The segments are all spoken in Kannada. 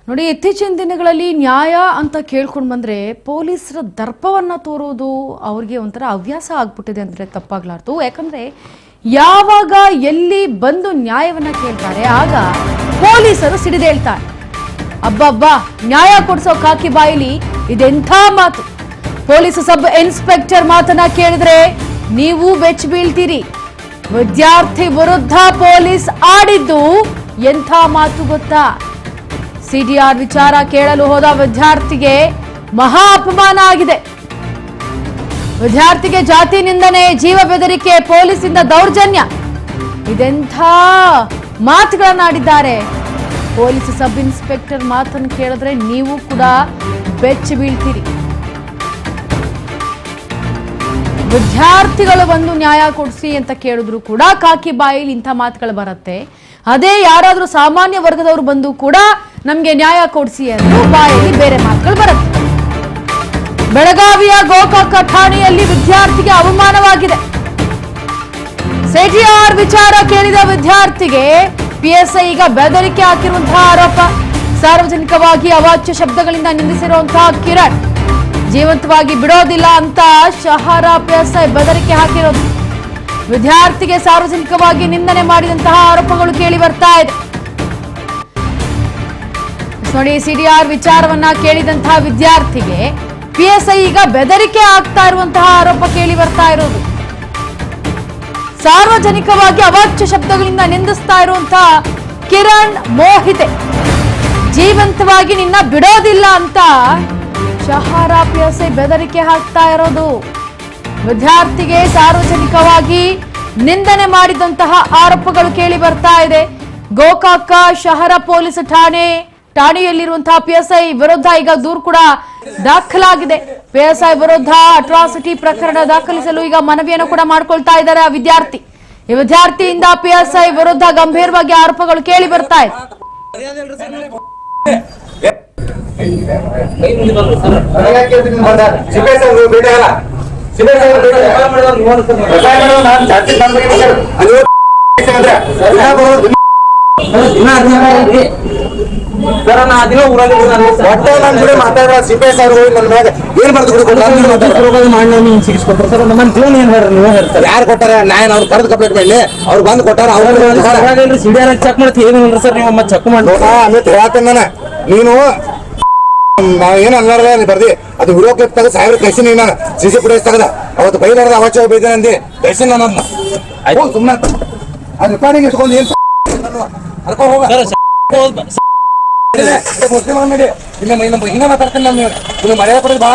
ನೋಡಿ, ಇತ್ತೀಚಿನ ದಿನಗಳಲ್ಲಿ ನ್ಯಾಯ ಅಂತ ಕೇಳ್ಕೊಂಡು ಬಂದರೆ ಪೊಲೀಸರ ದರ್ಪವನ್ನು ತೋರೋದು ಅವ್ರಿಗೆ ಒಂಥರ ಹವ್ಯಾಸ ಆಗ್ಬಿಟ್ಟಿದೆ ಅಂದರೆ ತಪ್ಪಾಗ್ಲಾರ್ದು. ಯಾಕಂದರೆ ಯಾವಾಗ ಎಲ್ಲಿ ಬಂದು ನ್ಯಾಯವನ್ನು ಕೇಳ್ತಾರೆ ಆಗ ಪೊಲೀಸರು ಸಿಡಿದೇಳ್ತಾರೆ. ಅಬ್ಬಬ್ಬಾ, ನ್ಯಾಯ ಕೊಡಿಸೋ ಕಾಕಿ ಬಾಯಿಲಿ ಇದೆಂಥ ಮಾತು! ಪೊಲೀಸ್ ಸಬ್ ಇನ್ಸ್ಪೆಕ್ಟರ್ ಮಾತನ್ನ ಕೇಳಿದ್ರೆ ನೀವು ಬೆಚ್ಚ ಬೀಳ್ತೀರಿ. ವಿದ್ಯಾರ್ಥಿ ವಿರುದ್ಧ ಪೊಲೀಸ್ ಆಡಿದ್ದು ಎಂಥ ಮಾತು ಗೊತ್ತಾ? ಸಿಡಿಆರ್ ವಿಚಾರ ಕೇಳಲು ಹೋದ ವಿದ್ಯಾರ್ಥಿಗೆ ಮಹಾ ಅಪಮಾನ ಆಗಿದೆ. ವಿದ್ಯಾರ್ಥಿಗೆ ಜಾತಿ ನಿಂದನೆ, ಜೀವ ಬೆದರಿಕೆ, ಪೊಲೀಸಿಂದ ದೌರ್ಜನ್ಯ, ಇದೆಂಥ ಮಾತುಗಳನ್ನಾಡಿದ್ದಾರೆ. ಪೊಲೀಸ್ ಸಬ್ ಇನ್ಸ್ಪೆಕ್ಟರ್ ಮಾತನ್ನು ಕೇಳಿದ್ರೆ ನೀವು ಕೂಡ ಬೆಚ್ಚಿ ಬೀಳ್ತೀರಿ. ವಿದ್ಯಾರ್ಥಿಗಳು ಬಂದು ನ್ಯಾಯ ಕೊಡಿಸಿ ಅಂತ ಕೇಳಿದ್ರು ಕೂಡ ಕಾಕಿ ಬಾಯಿಲಿ ಇಂಥ ಮಾತುಗಳು ಬರುತ್ತೆ. ಅದೇ ಯಾರಾದ್ರೂ ಸಾಮಾನ್ಯ ವರ್ಗದವರು ಬಂದು ಕೂಡ ನಮ್ಗೆ ನ್ಯಾಯ ಕೊಡಿಸಿ ಅಂತ ಬಾಯಲ್ಲಿ ಬೇರೆ ಮಾತುಗಳು ಬರುತ್ತೆ. ಬೆಳಗಾವಿಯ ಗೋಕಾಕ ಠಾಣೆಯಲ್ಲಿ ವಿದ್ಯಾರ್ಥಿಗೆ ಅವಮಾನವಾಗಿದೆ. ಸಿಡಿಆರ್ ವಿಚಾರ ಕೇಳಿದ ವಿದ್ಯಾರ್ಥಿಗೆ ಪಿಎಸ್ಐ ಈಗ ಬೆದರಿಕೆ ಹಾಕಿರುವಂತಹ ಆರೋಪ. ಸಾರ್ವಜನಿಕವಾಗಿ ಅವಾಚ್ಯ ಶಬ್ದಗಳಿಂದ ನಿಂದಿಸಿರುವಂತಹ ಕಿರಣ್ ಜೀವಂತವಾಗಿ ಬಿಡೋದಿಲ್ಲ ಅಂತ ಶಹರ ಪಿಎಸ್ಐ ಬೆದರಿಕೆ ಹಾಕಿರೋದು. ವಿದ್ಯಾರ್ಥಿಗೆ ಸಾರ್ವಜನಿಕವಾಗಿ ನಿಂದನೆ ಮಾಡಿದಂತಹ ಆರೋಪಗಳು ಕೇಳಿ ಬರ್ತಾ ಇದೆ. ನೋಡಿ, ಸಿಡಿಆರ್ ವಿಚಾರವನ್ನ ಕೇಳಿದಂತಹ ವಿದ್ಯಾರ್ಥಿಗೆ ಪಿಎಸ್ಐ ಈಗ ಬೆದರಿಕೆ ಆಗ್ತಾ ಇರುವಂತಹ ಆರೋಪ ಕೇಳಿ ಬರ್ತಾ ಇರೋದು. ಸಾರ್ವಜನಿಕವಾಗಿ ಅವಾಚ್ಯ ಶಬ್ದಗಳಿಂದ ನಿಂದಿಸ್ತಾ ಇರುವಂತಹ ಕಿರಣ್ ಮೋಹಿತೆ ಜೀವಂತವಾಗಿ ನಿನ್ನ ಬಿಡೋದಿಲ್ಲ ಅಂತ ಶಹರ ಪಿಎಸ್ಐ ಬೆದರಿಕೆ ಹಾಕ್ತಾ ಇರೋದು. ವಿದ್ಯಾರ್ಥಿಗೆ ಸಾರ್ವಜನಿಕವಾಗಿ ನಿಂದನೆ ಮಾಡಿದಂತಹ ಆರೋಪಗಳು ಕೇಳಿ ಬರ್ತಾ ಇದೆ. ಗೋಕಾಕ ಶಹರ ಪೊಲೀಸ್ ಠಾಣೆಯಲ್ಲಿರುವಂತಹ ಪಿಎಸ್ಐ ವಿರುದ್ಧ ಈಗ ದೂರು ಕೂಡ ದಾಖಲಾಗಿದೆ. ಪಿಎಸ್ಐ ವಿರುದ್ಧ ಅಟ್ರಾಸಿಟಿ ಪ್ರಕರಣ ದಾಖಲಿಸಲು ಈಗ ಮನವಿಯನ್ನು ಕೂಡ ಮಾಡ್ಕೊಳ್ತಾ ಇದ್ದಾರೆ ಆ ವಿದ್ಯಾರ್ಥಿ. ಈ ವಿದ್ಯಾರ್ಥಿಯಿಂದ ಪಿಎಸ್ಐ ವಿರುದ್ಧ ಗಂಭೀರವಾಗಿ ಆರೋಪಗಳು ಕೇಳಿ ಬರ್ತಾ ಇದೆ. ಯಾರು ಕೊಟ್ಟಾರ? ನಾನು ಅವ್ರು ಕರೆದು ಕಂಪ್ಲೇಂಟ್ ಮಾಡಲಿ, ಅವ್ರು ಬಂದು ಕೊಟ್ಟಾರ. ಸಿಡಿಆರ್ ಚೆಕ್ ಮಾಡ್ತೀವಿ ಏನಿಲ್ಲ ಸರ್, ನೀವು ಮತ್ತೆ ಚೆಕ್ ಮಾಡಿ ಹೇಳ್ತೇನೆ ನಾನು. ನೀನು ಏನ್ ಅನ್ಲಾರ್ದ ಬರ್ದಿ ಅದು ವಿಡಿಯೋ ಕ್ಲಿಪ್ ತೆಗೆದು ಸಾವಿರ ಕಳ್ಸಿನಿ. ನಾನು ಸಿಸಿ ಫುಟೇಜ್ ತೆಗೆದ ಅವತ್ತು ಬೈಲಾರ್ದ ಅವಾಚ್ಯ ಬೈದಾನೆ ಅಂದಿ ಕಳ್ಸಿನಿ. ನಾನು ಅದನ್ನ ಸುಮ್ಮನೆ ಅದು ರೆಕಾರ್ಡಿಂಗ್ ಇಟ್ಕೊಂಡು ಏನ್ ಅದಕ್ಕೆ ಹೋಗ ಹಿಂಗ ಮಾತಾಡ್ತೀನಿ. ನಾನು ಮರ್ಯಾದೆ ಕೊಡೋದು ಭಾಳ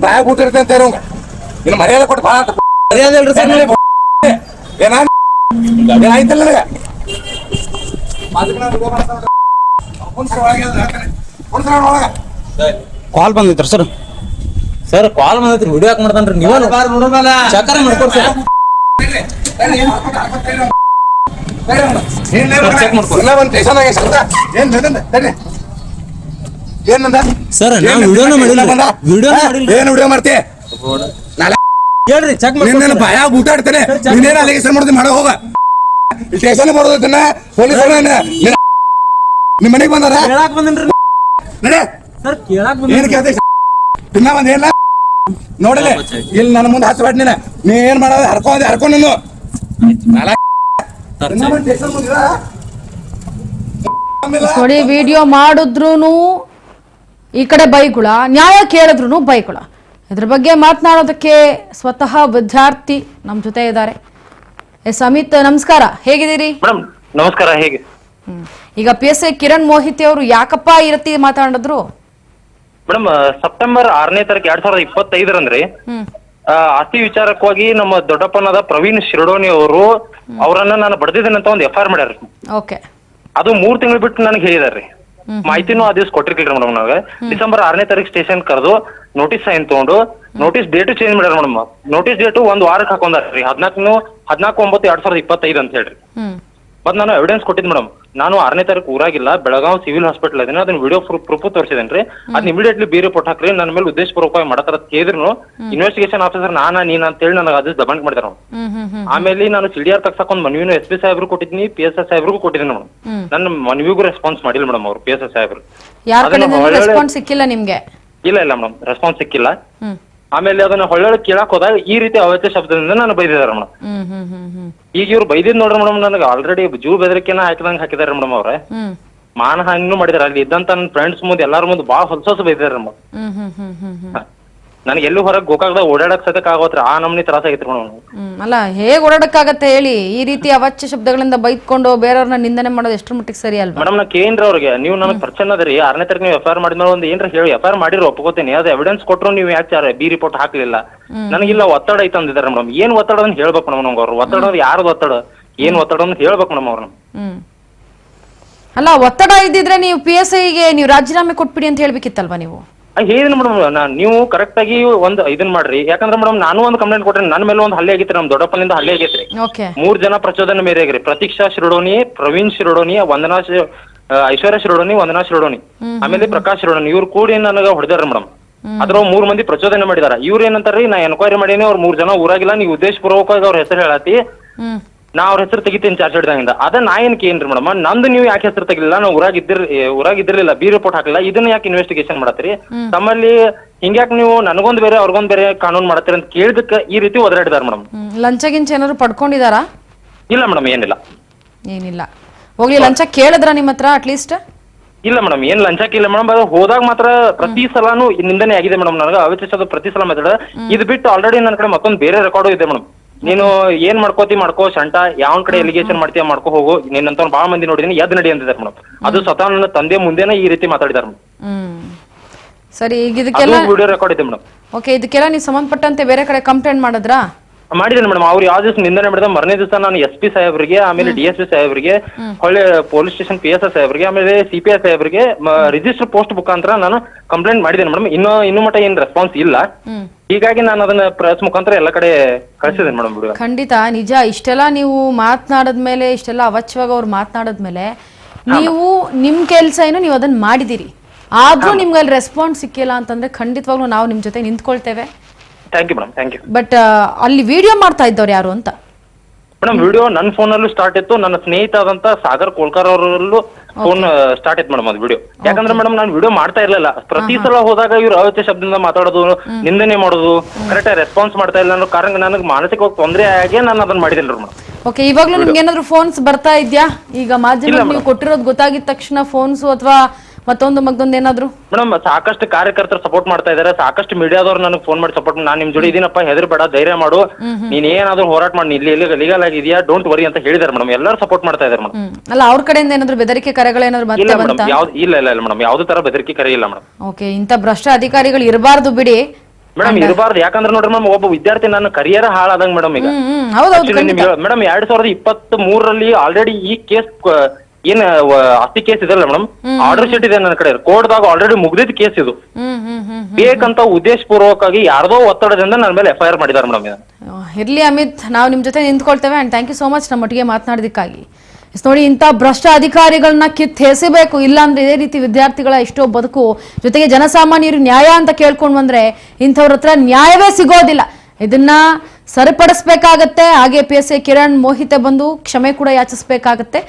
ಬಾಯ ಕೂತಿರುತ್ತೆ ಅಂತ ಇರೋಂಗ ಇನ್ನು ಮರ್ಯಾದೆ ಕೊಟ್ಟು ಭಾಳ ಮರ್ಯಾದೆ ಅಲ್ರಿ ಸರ್. ಏನಾಯ್ತಲ್ಲ ನನಗೆ ಕಾಲ್ ಬಂದಿತ್ರಿ ಸರ್. ಸರ್ ಕಾಲ್ ಬಂದೈತ್ರಿ, ವಿಡಿಯೋ ಯಾಕೆ ಮಾಡ್ತಾನ್ರಿ? ನೀವು ಚಕ್ರ ಮಾಡ್ಕೊಡ್ರಿ ಸರ್. ಸರ್ ನಾವು ವಿಡಿಯೋನ ಮಾಡಿಲ್ಲ. ಏನ್ ವಿಡಿಯೋ ಮಾಡ್ತಿ? ಹೇಳ್ರಿ ಚೆಕ್ ಮಾಡಿ. ಭಯ ಊಟ ಆಡ್ತಾನೆ. ನೀನೇನು ಅಲಿಗೇಷನ್ ಮಾಡ್ತೀನಿ ಮಾಡೋ ಹೋಗ. ಸ್ಟೇಷನ್ ಬರೋದನ್ನ ಪೊಲೀಸ್ ನಿಮ್ಮ ಮನೆಗೆ ಬಂದಾರ ಏನ್ ಕೇಳ್ತಿ? ತಿನ್ನ ಬಂದ ಏನ ನೋಡಲೆ ಇಲ್ಲಿ ನನ್ನ ಮುಂದೆ ಹಚ್ಚಬೇಡ. ನೀ ಏನ್ ಮಾಡೋದು? ಹರ್ಕೊಂಡು ನೋಡಿ, ವಿಡಿಯೋ ಮಾಡಿದ್ರು ಈ ಕಡೆ ಬೈಗುಳ, ನ್ಯಾಯ ಕೇಳಿದ್ರು ಬೈಗುಳ. ಇದ್ರ ಬಗ್ಗೆ ಮಾತನಾಡೋದಕ್ಕೆ ಸ್ವತಃ ವಿದ್ಯಾರ್ಥಿ ನಮ್ಮ ಜೊತೆ ಇದ್ದಾರೆ. ಅಮಿತ್, ನಮಸ್ಕಾರ, ಹೇಗಿದ್ದೀರಿ? ನಮಸ್ಕಾರ, ಹೇಗೆ? ಈಗ ಪಿಎಸ್ಐ ಕಿರಣ್ ಮೋಹಿತೆ ಅವರು ಯಾಕಪ್ಪ ಈ ರೀತಿ ಮಾತಾಡಿದ್ರು? ಮೇಡಮ್, ಸೆಪ್ಟೆಂಬರ್ 6ನೇ ತಾರೀಕು 2025 ಆಸ್ತಿ ವಿಚಾರಕ್ಕಾಗಿ ನಮ್ಮ ದೊಡ್ಡಪ್ಪನಾದ ಪ್ರವೀಣ್ ಶಿರಡೋನಿ ಅವರು ಅವರನ್ನ ನಾನು ಬಡ್ದಿದ್ದೇನೆ ಅಂತ ಒಂದು FIR ಮಾಡ್ಯಾರ. ಓಕೆ, ಅದು 3 ತಿಂಗಳು ಬಿಟ್ಟು ನನಗೆ ಹೇಳಿದಾರ್ರಿ. ಮಾಹಿತಿನೂ ಆ ದಿವಸ ಕೊಟ್ಟಿರ್ಲಿಲ್ಲ ಮೇಡಮ್. ನಾವ್ ಡಿಸೆಂಬರ್ 6ನೇ ತಾರೀಕು ಸ್ಟೇಷನ್ ಕರೆದು ನೋಟಿಸ್ ಸೈನ್ ತಗೊಂಡು ನೋಟಿಸ್ ಡೇಟ್ ಚೇಂಜ್ ಮಾಡ್ಯಾರ ಮೇಡಮ್. ನೋಟಿಸ್ ಡೇಟ್ 1 ವಾರಕ್ಕೆ ಹಾಕೊಂಡಾರ್ರಿ. 14/9/2025 ಅಂತ ಹೇಳ್ರಿ. ಮತ್ ನಾನು ಎವಿಡೆನ್ಸ್ ಕೊಟ್ಟಿದ್ ಮೇಡಮ್. ನಾನು 6ನೇ ತಾರೀಕು ಊರಾಗಿಲ್ಲ, ಬೆಳಗಾವ್ ಸಿವಿಲ್ ಹಾಸ್ಪಿಟಲ್ ಅದನ್ನ ಅದನ್ನ ವಿಡಿಯೋ ಪ್ರೂಫ್ ತೋರಿಸಿದೇನ್ರಿ. ಅದನ್ನ ಇಮಿಡಿಯೇಟ್ಲಿ ಬಿ ರಿಪೋರ್ಟ್ ಹಾಕ್ರಿ, ನನ್ನ ಮೇಲೆ ಉದ್ದೇಶಪೂರ್ವಕವಾಗಿ ಮಾಡತಾರ ಕೇಳಿದ್ರು ಇನ್ವೆಸ್ಟಿಗೇಷನ್ ಆಫೀಸರ್ ನಾನ ನೀನ್ ಅಂತ ಹೇಳಿ ನನಗೆ ಅದು ದಬಾಣಿಕೆ ಮಾಡಿದಾರ. ಆಮೇಲೆ ನಾನು ಸಿಡಿಆರ್ ತಗ್ಸಕ್ ಒಂದು ಮನವಿನೂ SP ಸಾಹೇಬ್ರು ಕೊಟ್ಟಿದ್ದೀನಿ, PSI ಸಾಹೇಬ್ರಿಗೂ ಕೊಟ್ಟಿದ್ದೀನಿ ಮೇಡಮ್. ನನ್ನ ಮನವಿಗೂ ರೆಸ್ಪಾನ್ಸ್ ಮಾಡಿಲ್ಲ ಮೇಡಮ್ ಅವ್ರು PSI ಸಾಹೇಬ್ರು. ಯಾರ ಕಡೆಯಿಂದ ರೆಸ್ಪಾನ್ಸ್ ಸಿಕ್ಕಿಲ್ಲ ನಿಮ್ಗೆ? ಇಲ್ಲ ಮೇಡಮ್, ರೆಸ್ಪಾನ್ಸ್ ಸಿಕ್ಕಿಲ್ಲ. ಆಮೇಲೆ ಅದನ್ನ ಹೊಳ್ಳೊಳ್ಳೆ ಕೇಳಕ್ ಹೋದಾಗ ಈ ರೀತಿ ಅವಾಚ್ಯ ಶಬ್ದದಿಂದ ನಾನು ಬೈದಿದ್ದಾರೆ ಮೇಡಮ್. ಈಗ ಇವ್ರು ಬೈದಿದ್ ನೋಡ್ರಿ ಮೇಡಮ್, ನನಗೆ ಆಲ್ರೆಡಿ ಜೂ ಬೆದರಿಕೆನ ಹಾಕಿದಂಗ ಹಾಕಿದಾರೆ ಮೇಡಮ್ ಅವ್ರೆ. ಮಾನಹಾನಿನೂ ಮಾಡಿದಾರೆ. ಅಲ್ಲಿ ಇದ್ದಂತ ನನ್ನ ಫ್ರೆಂಡ್ಸ್ ಮುಂದೆ ಎಲ್ಲಾರ ಮುಂದೆ ಬಾಳ ಹೊಲಸೊಸ ಬೈದಿದ್ದಾರೆ ಮೇಡಮ್. ನನಗೆ ಎಲ್ಲೂ ಹೊರಗೆ ಗೋಕಾಕದಾಗ ಓಡಾಡಕ್ ಸತಕ್ ಆಗೋತ್ರಿ, ಆ ನಮ್ನಿ ತ್ರಾಸ ಆಗೈತ್ರಿ ಮೇಡಮ್. ಅಲ್ಲ ಹೇಗ್ ಓಡಾಡಕ್ಕಾಗತ್ತೆ ಹೇಳಿ? ಈ ರೀತಿ ಅವಾಚ್ಯ ಶಬ್ದಗಳಿಂದ ಬೈದ್ಕೊಂಡು ಬೇರೆಯವ್ರನ್ನ ನಿಂದನೆ ಮಾಡೋದು ಎಷ್ಟ್ರ ಮಟ್ಟಿಗೆ ಸರಿ ಅಲ್ವಾ? ಮೇಡಮ್ ನಾ ಕೇಂದ್ರ ಅವ್ರಿಗೆ, ನೀವು ನನಗೆ ಪರಿಚಯ ಅದರಿ, 6ನೇ ತಾರೀಕು ನೀವು FIR ಮಾಡಿದ್ಮೇಲೆ ಒಂದು ಏನ್ರ ಹೇಳಿ FIR ಮಾಡಿರೋ ಒಪ್ಕೋತೀನಿ, ಅದು ಎವಿಡೆನ್ಸ್ ಕೊಟ್ಟರು ನೀವು ಯಾಕೆ ಬಿ ರಿಪೋರ್ಟ್ ಹಾಕ್ಲಿಲ್ಲ? ನನಗಿಲ್ಲ ಒತ್ತಡ ಐತೆ ಅಂದಿದ್ದಾರೆ ಮೇಡಮ್. ಏನ್ ಒತ್ತಡ ಅಂತ ಹೇಳ್ಬೇಕು ಮೇಡಮ್ ನಮ್ಗೆ ಅವ್ರು. ಒತ್ತಡ ಯಾರ್ದು ಒತ್ತಡ, ಏನ್ ಒತ್ತಡ ಅಂತ ಹೇಳ್ಬೇಕು ಮೇಡಮ್ ಅವ್ರನ್ನ. ಅಲ್ಲ ಒತ್ತಡ ಇದ್ದಿದ್ರೆ ನೀವು PSIಗೆ ನೀವು ರಾಜೀನಾಮೆ ಕೊಟ್ಬಿಡಿ ಅಂತ ಹೇಳ್ಬೇಕಿತ್ತಲ್ವಾ ನೀವು? ಹೇಳಿದ್ರಿ ಮೇಡಮ್, ನೀವು ಕರೆಕ್ಟ್ ಆಗಿ ಒಂದು ಇದನ್ ಮಾಡ್ರಿ. ಯಾಕಂದ್ರೆ ಮೇಡಮ್ ನಾನು ಒಂದು ಕಂಪ್ಲೇಂಟ್ ಕೊಟ್ರಿ, ನನ್ನ ಮೇಲೆ ಒಂದು ಹಲ್ಲೆ ಆಗೈತ್ರಿ, ನಮ್ ದೊಡ್ಡಪ್ಪನಿಂದ ಹಲ್ಲೆ ಆಗೈತ್ರಿ. 3 ಜನ ಪ್ರಚೋದನೆ ಮೇರೆ ಆಗ್ರಿ. ಪ್ರತೀಕ್ಷಾ ಶಿರೋಡೋನಿ, ಪ್ರವೀಣ್ ಶಿರೋಡೋನಿ, ಐಶ್ವರ್ಯ ಶಿರೋಡೋನಿ, ವಂದನಾ ಶಿರೋಡೋನಿ, ಆಮೇಲೆ ಪ್ರಕಾಶ್ ಶಿರೋಡೋನಿ, ಇವ್ರು ಕೂಡಿ ನನಗ ಹೊಡೆದಾರ ಮೇಡಮ್. ಅದ್ರ 3 ಮಂದಿ ಪ್ರಚೋದನೆ ಮಾಡಿದಾರ. ಇವ್ರು ಏನಂತಾರ್ರಿ, ನಾ ಎನ್ಕ್ವೈರಿ ಮಾಡೀನಿ, ಅವ್ರು 3 ಜನ ಊರಾಗಿಲ್ಲ, ನೀವು ಉದ್ದೇಶಪೂರ್ವಕವಾಗಿ ಅವ್ರ ಹೆಸರು ಹೇಳತಿ, ನಾ ಅವ್ರ ಹೆಸರು ತೆಗಿತೀನಿ ಚಾರ್ಜ್ ಶೀಟ್ದಾಗಿಂದ. ಅದ ನಾ ಏನ್ ಕೇನ್ರಿ ಮೇಡಮ್, ನಂದು ನೀವು ಯಾಕೆ ಹೆಸರು ತೆಗಿಲಿಲ್ಲ? ನಾವು ಊರಾಗಿದ್ದಿರ್ಲಿಲ್ಲ, ಬಿ ರಿಪೋರ್ಟ್ ಹಾಕಲಿಲ್ಲ, ಇದನ್ನ ಯಾಕೆ ಇನ್ವೆಸ್ಟಿಗೇಷನ್ ಮಾಡತ್ರಿ? ತಮ್ಮಲ್ಲಿ ಹಿಂಗ್ಯಾಕ್ ನೀವು ನನಗೊಂದ್ ಬೇರೆ ಅವ್ರಿಗೊಂದ್ ಬೇರೆ ಕಾನೂನು ಮಾಡತ್ತೀರಿ ಅಂತ ಕೇಳಿದಕ್ಕೆ ಈ ರೀತಿ ಒದರಾಡಿದಾರ ಮೇಡಮ್. ಲಂಚ ಗಿಂಚ ಏನಾದ್ರು ಪಡ್ಕೊಂಡಿದಾರಾ? ಇಲ್ಲ ಮೇಡಮ್, ಏನಿಲ್ಲ. ಹೋಗ್ಲಿ, ಲಂಚ ಕೇಳಿದ್ರ ನಿಮ್ಮ ಹತ್ರ ಅಟ್ಲೀಸ್ಟ್? ಇಲ್ಲ ಮೇಡಮ್, ಏನ್ ಲಂಚಕ್ಕಿಲ್ಲ ಮೇಡಮ್. ಅದು ಹೋದಾಗ ಮಾತ್ರ ಪ್ರತಿ ಸಲಾನು ನಿಂದನೆ ಆಗಿದೆ ಮೇಡಮ್. ನನಗೆ ಅವಿಶ್ವಾಸದ ಪ್ರತಿ ಸಲ ಮಾತಾಡ. ಇದು ಬಿಟ್ಟು ಆಲ್ರೆಡಿ ನನ್ನ ಕಡೆ ಮತ್ತೊಂದು ಬೇರೆ ರೆಕಾರ್ಡು ಇದೆ ಮೇಡಮ್. ನೀನು ಏನ್ ಮಾಡ್ಕೋ ಶಂಟ, ಯಾವನ್ ಕಡೆ ಎಲಿಗೇಷನ್ ಮಾಡ್ತೀಯ ಮಾಡ್ಕೋ ಹೋಗು, ನಿನ್ನಂತ ಬಾಳ ಮಂದಿ ನೋಡಿದೀನಿ, ಎದ್ ನಡಿ ಅಂತಿದ್ದಾರೆ ಮೇಡಮ್. ಅದು ಸ್ವತಃ ನನ್ನ ತಂದೆ ಮುಂದೆನೇ ಈ ರೀತಿ ಮಾತಾಡಿದಾರೆ ಮೇಡಮ್. ಸರಿ, ಈಗ ಇದಕ್ಕೆಲ್ಲ ವಿಡಿಯೋ ರೆಕಾರ್ಡ್ ಇದೆ ಮೇಡಮ್. ಓಕೆ, ಇದಕ್ಕೆಲ್ಲ ನೀವು ಸಂಬಂಧಪಟ್ಟಂತೆ ಬೇರೆ ಕಡೆ ಕಂಪ್ಲೇಂಟ್ ಮಾಡಿದ್ರಾ? ಮಾಡಿದ್ದೇನೆ ಮೇಡಮ್. ಅವ್ರು ಯಾವ ದಿವಸ ನಿಂದನೆ ಮಾಡಿದ ಮರನೇ ದಿವಸ ನಾನು SP ಸಾಹೇಬ್ರಿಗೆ, ಆಮೇಲೆ DSP ಸಾಹೇಬ್ರಿಗೆ, ಹೊಳ್ಳೆ ಪೊಲೀಸ್ ಸ್ಟೇಷನ್ PSI ಸಾಹೇಬ್ರಿಗೆ, ಆಮೇಲೆ CPI ಸಾಹೇಬ್ರಿಗೆ ರಿಜಿಸ್ಟರ್ ಪೋಸ್ಟ್ ಮುಖಾಂತರ ನಾನು ಕಂಪ್ಲೇಂಟ್ ಮಾಡಿದ್ದೇನೆ ಮೇಡಮ್. ಇನ್ನೂ ಮಟ್ಟ ಏನ್ ರೆಸ್ಪಾನ್ಸ್ ಇಲ್ಲ. ಹೀಗಾಗಿ ನಾನು ಅದನ್ನ ಪ್ರೆಸ್ ಮುಖಾಂತರ ಎಲ್ಲ ಕಡೆ ಕಳಿಸಿದ್ದೇನೆ ಮೇಡಮ್. ಬಿಡುವ ಖಂಡಿತ ನಿಜ. ಇಷ್ಟೆಲ್ಲ ನೀವು ಮಾತನಾಡದ್ಮೇಲೆ, ಇಷ್ಟೆಲ್ಲ ಅವಚ್ಯವಾಗಿ ಅವ್ರು ಮಾತನಾಡದ್ಮೇಲೆ, ನೀವು ನಿಮ್ ಕೆಲಸ ಏನು ನೀವು ಅದನ್ನ ಮಾಡಿದಿರಿ, ಆದ್ರೂ ನಿಮ್ಗೆ ಅಲ್ಲಿ ರೆಸ್ಪಾನ್ಸ್ ಸಿಕ್ಕಿಲ್ಲ ಅಂತಂದ್ರೆ ಖಂಡಿತವಾಗ್ಲೂ ನಾವು ನಿಮ್ ಜೊತೆ ನಿಂತ್ಕೊಳ್ತೇವೆ. Thank you madam, thank you. But ಅಲ್ಲಿ ವಿಡಿಯೋ ಮಾಡ್ತಾ ಇದ್ದವ್ರು ಯಾರು ಅಂತ? ಮೇಡಮ್ ವಿಡಿಯೋ ನನ್ನ ಫೋನಲ್ಲೂ ಸ್ಟಾರ್ಟ್ ಇತ್ತು, ನನ್ನ ಸ್ನೇಹಿತ ಆದಂತ ಸಾಗರ್ ಕೋಲ್ಕರ್ ಅವರಲ್ಲೂ ಫೋನ್ ಸ್ಟಾರ್ಟ್ ಇತ್ತು ಮೇಡಮ್ ಅದು ವಿಡಿಯೋ. ಯಾಕಂದ್ರೆ ಮೇಡಮ್ ನಾನು ವಿಡಿಯೋ ಮಾಡ್ತಾ ಇರ್ಲಿಲ್ಲ. ಪ್ರತಿ ಸಲ ಹೋದಾಗ ಇವ್ರು ಅವಾಚ್ಯ ಶಬ್ದದಿಂದ ಮಾತಾಡೋದು, ನಿಂದನೆ ಮಾಡೋದು, ಕರೆಕ್ಟ್ ರೆಸ್ಪಾನ್ಸ್ ಮಾಡ್ತಾ ಇಲ್ಲ ಅನ್ನೋ ಕಾರಣ ನನಗೆ ಮಾನಸಿಕವಾಗಿ ತೊಂದರೆ ಆಗಿ ನಾನು ಅದನ್ನ ಮಾಡಿದ್ದೇನೆ ಮೇಡಮ್. ಓಕೆ, ಇವಾಗ್ಲೂ ನಿಮ್ಗೆ ಏನಾದ್ರು ಫೋನ್ಸ್ ಬರ್ತಾ ಇದ್ಯಾ? ಈಗ ಮಾಧ್ಯಮ ನೀವು ಕೊಟ್ಟಿರೋದು ಗೊತ್ತಾಗಿದ ತಕ್ಷಣ ಫೋನ್ಸ್ ಅಥವಾ ಮತ್ತೊಂದು ಏನಾದ್ರು? ಮೇಡಮ್ ಸಾಕಷ್ಟು ಕಾರ್ಯಕರ್ತರು ಸಪೋರ್ಟ್ ಮಾಡ್ತಾ ಇದಾರೆ, ಸಾಕಷ್ಟು ಮೀಡಿಯಾದವ್ರು ನನಗೆ ಫೋನ್ ಮಾಡಿ ಸಪೋರ್ಟ್ ಮಾಡಿ, ನಾನು ನಿಮ್ ಜೋಡಿ ಇದೀನಪ್ಪ, ಹೆದರ್ಬೇಡ, ಧೈರ್ಯ ಮಾಡು, ನೀನ್ ಏನಾದ್ರು ಹೋರಾಟ ಮಾಡಿ, ಇಲ್ಲಿ ಲೀಗಲ್ ಆಗಿದೆಯಾ, ಡೋಂಟ್ ವರಿ ಅಂತ ಹೇಳಿದಾರೆ ಮೇಡಮ್. ಎಲ್ಲರೂ ಸಪೋರ್ಟ್ ಮಾಡ್ತಾ ಇದಾರೆ ಮೇಡಮ್. ಅಲ್ಲ, ಅವ್ರ ಕಡೆಯಿಂದ ಏನಾದ್ರು ಬೆದರಿಕೆ ಕರೆಗಳೇನಾದ್ರು ಇಲ್ಲ ಮೇಡಮ್, ಇಲ್ಲ ಮೇಡಮ್, ಯಾವ್ದು ತರ ಬೆದರಿಕೆ ಕರೆ ಇಲ್ಲ ಮೇಡಮ್. ಓಕೆ, ಇಂತ ಭ್ರಷ್ಟ ಅಧಿಕಾರಿಗಳು ಇರಬಾರ್ದು ಬಿಡಿ ಮೇಡಮ್, ಇರಬಾರ್ದು. ಯಾಕಂದ್ರೆ ನೋಡ್ರಿ ಮೇಡಮ್, ಒಬ್ಬ ವಿದ್ಯಾರ್ಥಿ ನನ್ನ ಕರಿಯರ್ ಹಾಳಾದಂಗ್ ಮೇಡಮ್. ಈಗ ಮೇಡಮ್ 2023ರಲ್ಲಿ ಆಲ್ರೆಡಿ ಈ ಕೇಸ್ ಏನ್ ಆಸ್ತಿ ಕೇಸ್ ಇದೆಲ್ಲ ಮೇಡಮ್, ಆರ್ಡರ್ ಶೀಟ್ ಇದೆ ನನ್ನ ಕಡೆ, ಕೋರ್ಟ್ದಾಗ ಆಲ್ರೆಡಿ ಮುಗ್ದಿದ್ ಕೇಸ್ ಇದು. ಬೇಕಂತ ಉದ್ದೇಶಪೂರ್ವಕವಾಗಿ ಯಾರ್ದೋ ಒತ್ತಡದಿಂದ ನನ್ನ ಮೇಲೆ FIR ಮಾಡಿದಾರೆ ಮೇಡಮ್. ಇರ್ಲಿ ಅಮಿತ್, ನಾವು ನಿಮ್ ಜೊತೆ ನಿಂತ್ಕೊಳ್ತೇವೆ. And thank you so much ನಮ್ಮೊಟ್ಟಿಗೆ ಮಾತನಾಡೋದಕ್ಕಾಗಿ. ನೋಡಿ, ಇಂಥ ಭ್ರಷ್ಟ ಅಧಿಕಾರಿಗಳನ್ನ ಕಿತ್ತೆಸಬೇಕು, ಇಲ್ಲಾಂದ್ರೆ ಇದೇ ರೀತಿ ವಿದ್ಯಾರ್ಥಿಗಳ ಎಷ್ಟೋ ಬದುಕು, ಜೊತೆಗೆ ಜನಸಾಮಾನ್ಯರು ನ್ಯಾಯ ಅಂತ ಕೇಳ್ಕೊಂಡು ಬಂದ್ರೆ ಇಂಥವ್ರ ಹತ್ರ ನ್ಯಾಯವೇ ಸಿಗೋದಿಲ್ಲ. ಇದನ್ನ ಸರಿಪಡಿಸ್ಬೇಕಾಗತ್ತೆ. ಹಾಗೆ PSI ಕಿರಣ್ ಮೋಹಿತೆ ಬಂದು ಕ್ಷಮೆ ಕೂಡ ಯಾಚಿಸ್ಬೇಕಾಗತ್ತೆ.